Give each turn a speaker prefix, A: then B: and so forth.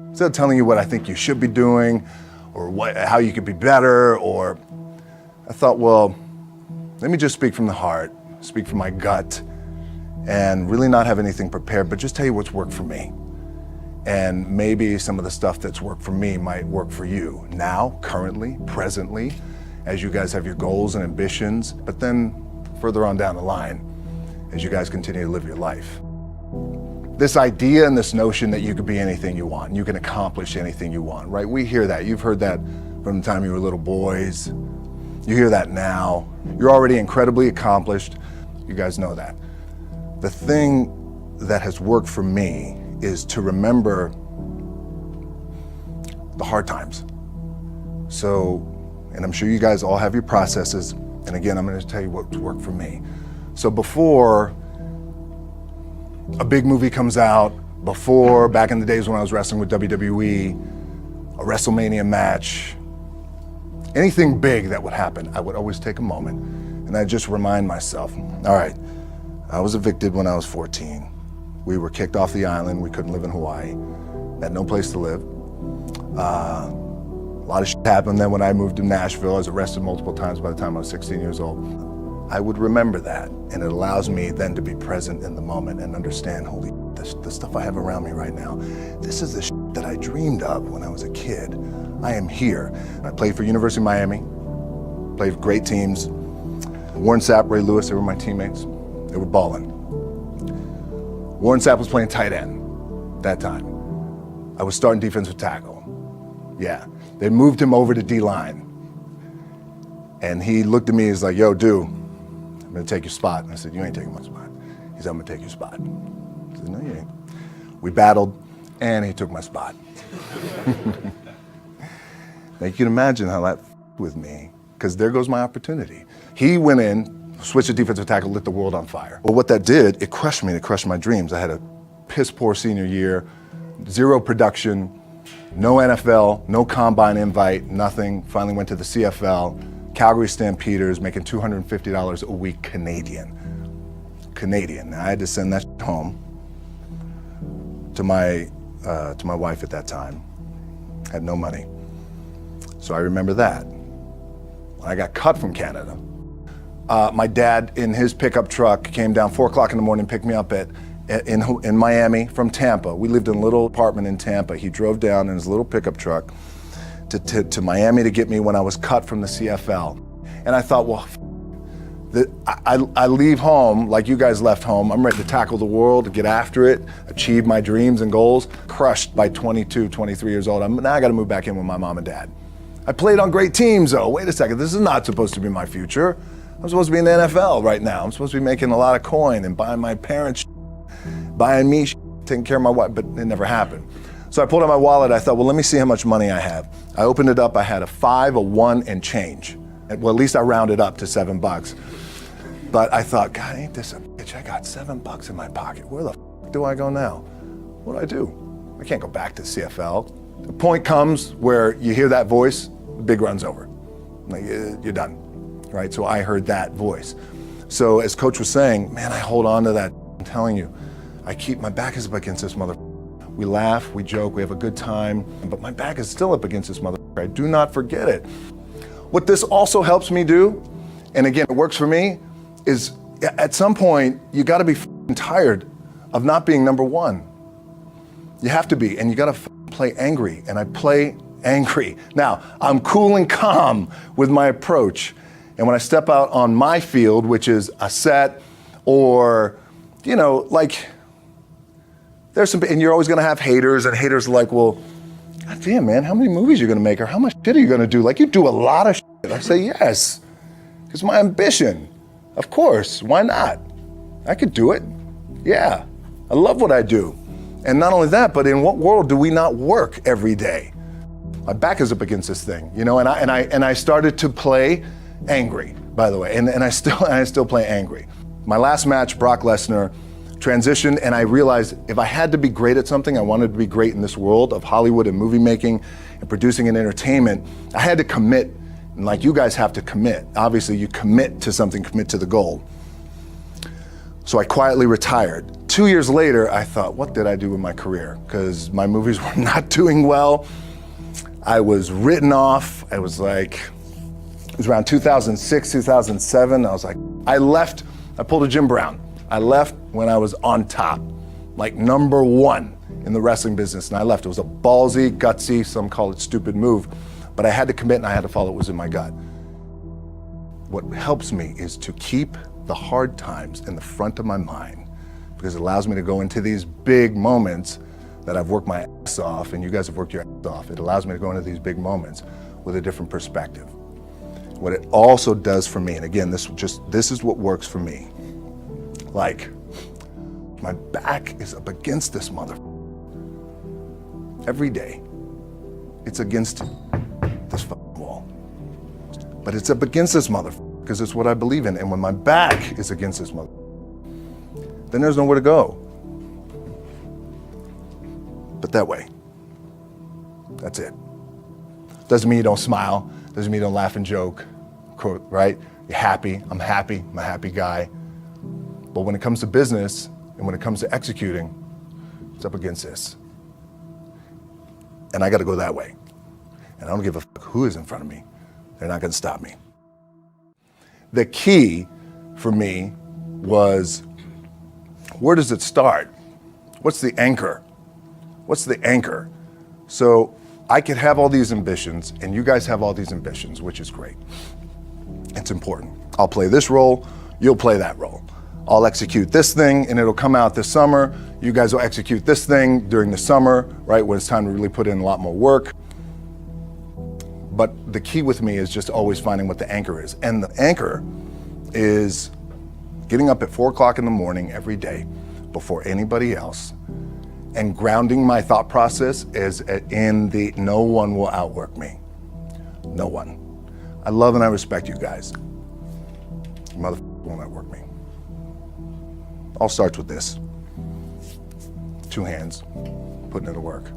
A: Instead of telling you what I think you should be doing or how you could be better, I thought, well, let me just speak from the heart, speak from my gut, and really not have anything prepared, but just tell you what's worked for me. And maybe some of the stuff that's worked for me might work for you now, currently, presently, as you guys have your goals and ambitions, but then further on down the line, as you guys continue to live your life. This idea and this notion that you could be anything you want, you can accomplish anything you want, right? We hear that. You've heard that from the time you were little boys. You hear that now. You're already incredibly accomplished. You guys know that. The thing that has worked for me is to remember the hard times. So, and I'm sure you guys all have your processes. And again, I'm going to tell you what's worked for me. So before a big movie comes out, before, back in the days when I was wrestling with WWE, a WrestleMania match, anything big that would happen, I would always take a moment and I'd just remind myself, all right, I was evicted when I was 14. We were kicked off the island. We couldn't live in Hawaii. Had no place to live. A lot of shit happened then when I moved to Nashville. I was arrested multiple times by the time I was 16 years old. I would remember that, and it allows me then to be present in the moment and understand, holy, the stuff I have around me right now, this is the shit that I dreamed of when I was a kid. I am here. I played for University of Miami, played for great teams. Warren Sapp, Ray Lewis, they were my teammates. They were balling. Warren Sapp was playing tight end that time. I was starting defensive tackle. Yeah, they moved him over to D-line. And he looked at me, he's like, yo, dude, I'm gonna take your spot. And I said, you ain't taking my spot. He said, I'm gonna take your spot. I said, no, you ain't. We battled, and he took my spot. Now you can imagine how that with me, because there goes my opportunity. He went in, switched to defensive tackle, lit the world on fire. Well, what that did, it crushed me, it crushed my dreams. I had a piss poor senior year, zero production, no NFL, no combine invite, nothing. Finally went to the CFL, Calgary Stampeders, making $250 a week Canadian. Now I had to send that home to my wife at that time. Had no money. So I remember that. When I got cut from Canada, my dad in his pickup truck came down 4 o'clock in the morning, picked me up in Miami from Tampa. We lived in a little apartment in Tampa. He drove down in his little pickup truck to Miami to get me when I was cut from the CFL. And I thought, well, I leave home like you guys left home. I'm ready to tackle the world, to get after it, achieve my dreams and goals. Crushed by 22, 23 years old. Now I got to move back in with my mom and dad. I played on great teams though. Wait a second, this is not supposed to be my future. I'm supposed to be in the NFL right now. I'm supposed to be making a lot of coin and buying my parents, buying me, taking care of my wife, but it never happened. So I pulled out my wallet. I thought, well, let me see how much money I have. I opened it up. I had a 5, a 1, and change. Well, at least I rounded up to $7. But I thought, God, ain't this a bitch? I got $7 in my pocket. Where the f do I go now? What do I do? I can't go back to CFL. The point comes where you hear that voice, the big run's over. Like, you're done, right? So I heard that voice. So as Coach was saying, man, I hold on to that. I'm telling you, my back is up against this mother. We laugh, we joke, we have a good time, but my back is still up against this mother. I do not forget it. What this also helps me do, and again, it works for me, is at some point, you gotta be tired of not being number one. You have to be, and you gotta play angry, and I play angry. Now, I'm cool and calm with my approach, and when I step out on my field, which is a set, or, you know, like, there's some, and you're always gonna have haters, and haters are like, well, God damn, man, how many movies are you gonna make, or how much shit are you gonna do? Like, you do a lot of shit. I say, yes, it's my ambition. Of course, why not? I could do it. Yeah, I love what I do. And not only that, but in what world do we not work every day? My back is up against this thing, you know, and I started to play angry, by the way, and I still play angry. My last match, Brock Lesnar, transitioned, and I realized if I had to be great at something, I wanted to be great in this world of Hollywood and movie making and producing and entertainment, I had to commit, and like you guys have to commit. Obviously, you commit to something, commit to the goal. So I quietly retired 2 years later, I thought, what did I do with my career? Because my movies were not doing well. I was written off. It was around 2006, 2007. I was like, I pulled a Jim Brown. I left when I was on top, like number one in the wrestling business, and I left. It was a ballsy, gutsy, some call it stupid move, but I had to commit and I had to follow what was in my gut. What helps me is to keep the hard times in the front of my mind, because it allows me to go into these big moments that I've worked my ass off, and you guys have worked your ass off. It allows me to go into these big moments with a different perspective. What it also does for me, and again, this is what works for me. Like, my back is up against this mother. Every day, it's against this wall. But it's up against this mother, because it's what I believe in. And when my back is against this mother, then there's nowhere to go. But that way. That's it. Doesn't mean you don't smile. Doesn't mean you don't laugh and joke, right? You're happy. I'm a happy guy. But when it comes to business and when it comes to executing, it's up against this. And I got to go that way. And I don't give a fuck who is in front of me. They're not going to stop me. The key for me was, where does it start? What's the anchor? What's the anchor? So I could have all these ambitions, and you guys have all these ambitions, which is great. It's important. I'll play this role, you'll play that role. I'll execute this thing, and it'll come out this summer. You guys will execute this thing during the summer, right, when it's time to really put in a lot more work. But the key with me is just always finding what the anchor is. And the anchor is getting up at 4 o'clock in the morning every day before anybody else, and grounding my thought process is in the no one will outwork me. No one. I love and I respect you guys. You motherfuckers won't outwork me. All starts with this. 2 hands, putting it to work.